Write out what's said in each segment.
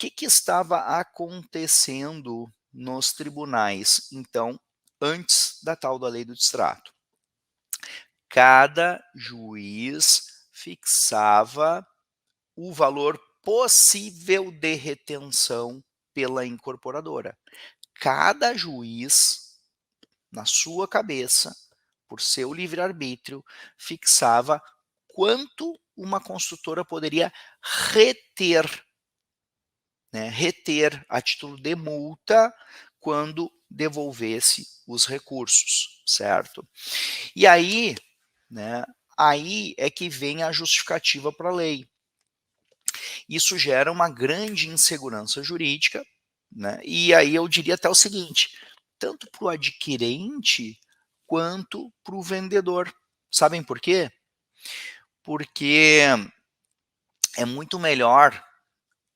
que estava acontecendo nos tribunais, então, antes da tal da lei do distrato? Cada juiz fixava o valor possível de retenção pela incorporadora. Cada juiz, na sua cabeça, por seu livre-arbítrio, fixava quanto uma construtora poderia reter, né, reter a título de multa quando devolvesse os recursos, certo? E aí, né, aí é que vem a justificativa para a lei. Isso gera uma grande insegurança jurídica, né? E aí eu diria até o seguinte: tanto para o adquirente quanto para o vendedor. Sabem por quê? Porque é muito melhor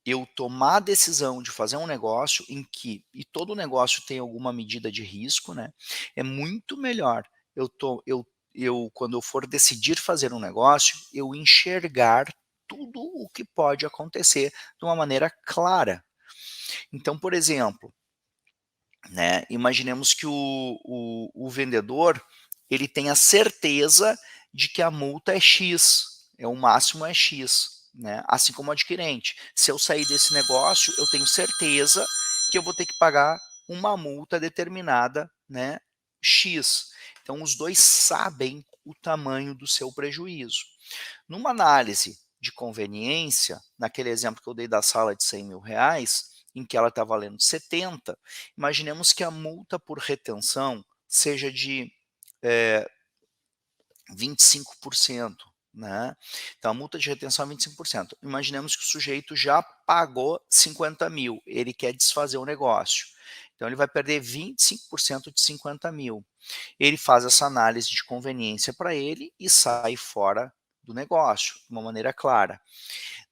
eu tomar a decisão de fazer um negócio em que, e todo negócio tem alguma medida de risco, né? É muito melhor eu quando eu for decidir fazer um negócio, eu enxergar tudo o que pode acontecer de uma maneira clara. Então, por exemplo, né, imaginemos que o vendedor ele tenha certeza de que a multa é X, o máximo é X, né? Assim como o adquirente. Se eu sair desse negócio, eu tenho certeza que eu vou ter que pagar uma multa determinada, né, X. Então, os dois sabem o tamanho do seu prejuízo. Numa análise de conveniência, naquele exemplo que eu dei da sala de R$ 100.000, em que ela está valendo 70, imaginemos que a multa por retenção seja de 25%. Né? Então, a multa de retenção é 25%. Imaginemos que o sujeito já pagou 50 mil, ele quer desfazer o negócio. Então, ele vai perder 25% de 50 mil. Ele faz essa análise de conveniência para ele e sai fora do negócio, de uma maneira clara.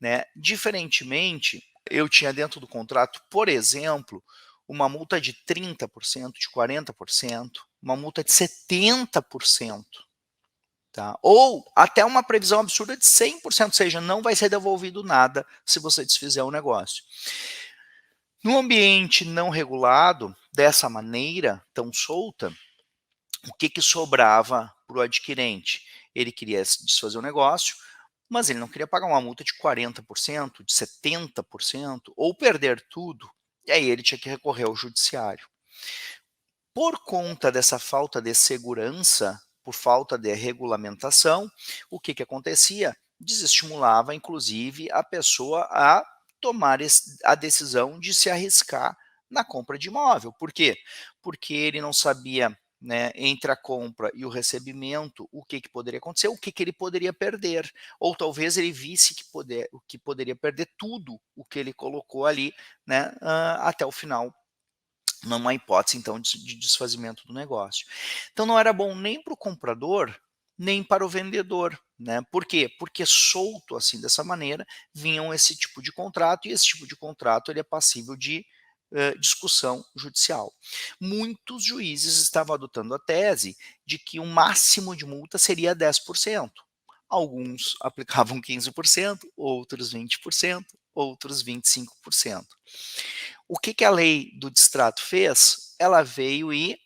Né? Diferentemente, eu tinha dentro do contrato, por exemplo, uma multa de 30%, de 40%, uma multa de 70%. Tá? Ou até uma previsão absurda de 100%, ou seja, não vai ser devolvido nada se você desfizer o negócio. No ambiente não regulado, dessa maneira, tão solta, o que sobrava para o adquirente? Ele queria desfazer o negócio, mas ele não queria pagar uma multa de 40%, de 70%, ou perder tudo, e aí ele tinha que recorrer ao judiciário. Por conta dessa falta de segurança, por falta de regulamentação, o que acontecia? Desestimulava, inclusive, a pessoa a tomar a decisão de se arriscar na compra de imóvel. Por quê? Porque ele não sabia, né, entre a compra e o recebimento, o que poderia acontecer, o que ele poderia perder. Ou talvez ele visse que poderia perder tudo o que ele colocou ali, né, até o final, numa hipótese, então, de desfazimento do negócio. Então, não era bom nem para o comprador, nem para o vendedor. Né? Por quê? Porque solto assim, dessa maneira, vinham esse tipo de contrato, e esse tipo de contrato ele é passível de discussão judicial. Muitos juízes estavam adotando a tese de que o máximo de multa seria 10%. Alguns aplicavam 15%, outros 20%, outros 25%. O que a lei do distrato fez? Ela veio e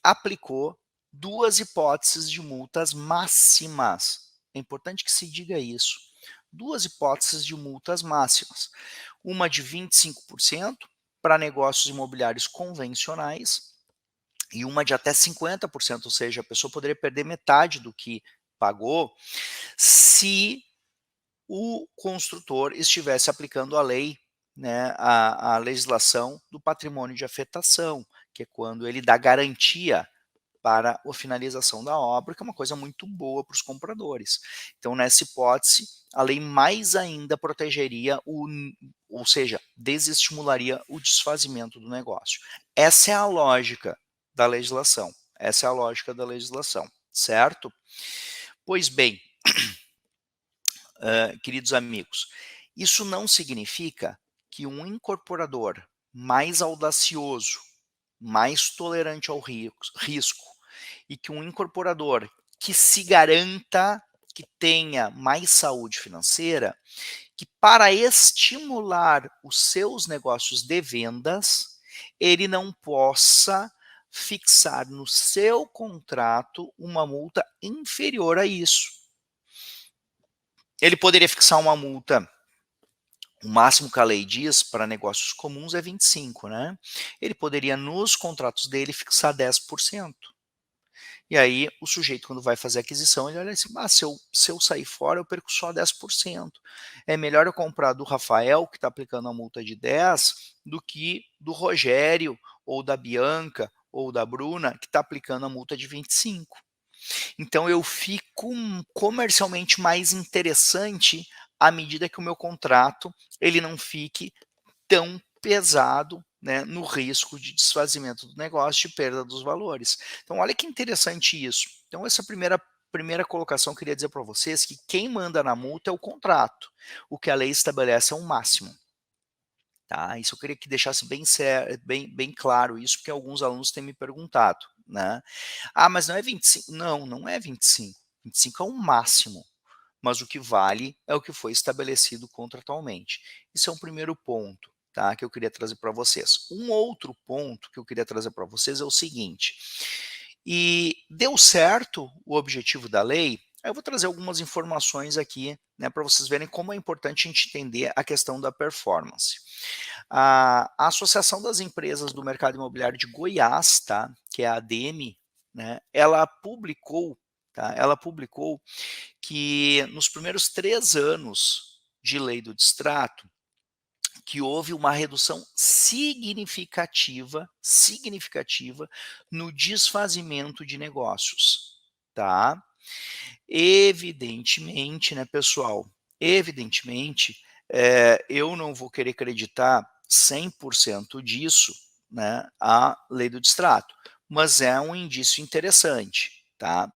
aplicou duas hipóteses de multas máximas. É importante que se diga isso. Duas hipóteses de multas máximas. Uma de 25% para negócios imobiliários convencionais e uma de até 50%, ou seja, a pessoa poderia perder metade do que pagou se o construtor estivesse aplicando a lei, né, a legislação do patrimônio de afetação, que é quando ele dá garantia para a finalização da obra, que é uma coisa muito boa para os compradores. Então, nessa hipótese, a lei mais ainda protegeria, ou seja, desestimularia o desfazimento do negócio. Essa é a lógica da legislação. Essa é a lógica da legislação, certo? Pois bem, queridos amigos, isso não significa que um incorporador mais audacioso, mais tolerante ao risco, e que um incorporador que se garanta que tenha mais saúde financeira, que para estimular os seus negócios de vendas, ele não possa fixar no seu contrato uma multa inferior a isso. Ele poderia fixar uma multa, o máximo que a lei diz para negócios comuns é 25, né? Ele poderia nos contratos dele fixar 10%. E aí o sujeito, quando vai fazer a aquisição, ele olha assim, se eu sair fora eu perco só 10%. É melhor eu comprar do Rafael, que está aplicando a multa de 10, do que do Rogério, ou da Bianca, ou da Bruna, que está aplicando a multa de 25. Então eu fico comercialmente mais interessante à medida que o meu contrato ele não fique tão pesado, né, no risco de desfazimento do negócio, de perda dos valores. Então olha que interessante isso. Então essa primeira colocação eu queria dizer para vocês que quem manda na multa é o contrato. O que a lei estabelece é um máximo. Tá? Isso eu queria que deixasse bem claro isso, porque alguns alunos têm me perguntado, né? Ah, mas não é 25? Não, não é 25. 25 é um máximo, mas o que vale é o que foi estabelecido contratualmente. Isso é um primeiro ponto, tá? Que eu queria trazer para vocês. Um outro ponto que eu queria trazer para vocês é o seguinte: e deu certo o objetivo da lei? Eu vou trazer algumas informações aqui, né, para vocês verem como é importante a gente entender a questão da performance. A Associação das Empresas do Mercado Imobiliário de Goiás, tá, que é a ADM, né, ela publicou, tá, que nos primeiros 3 anos de lei do distrato, que houve uma redução significativa no desfazimento de negócios, tá? Evidentemente, né, pessoal, evidentemente, eu não vou querer acreditar 100% disso, né, a lei do distrato, mas é um indício interessante, tá?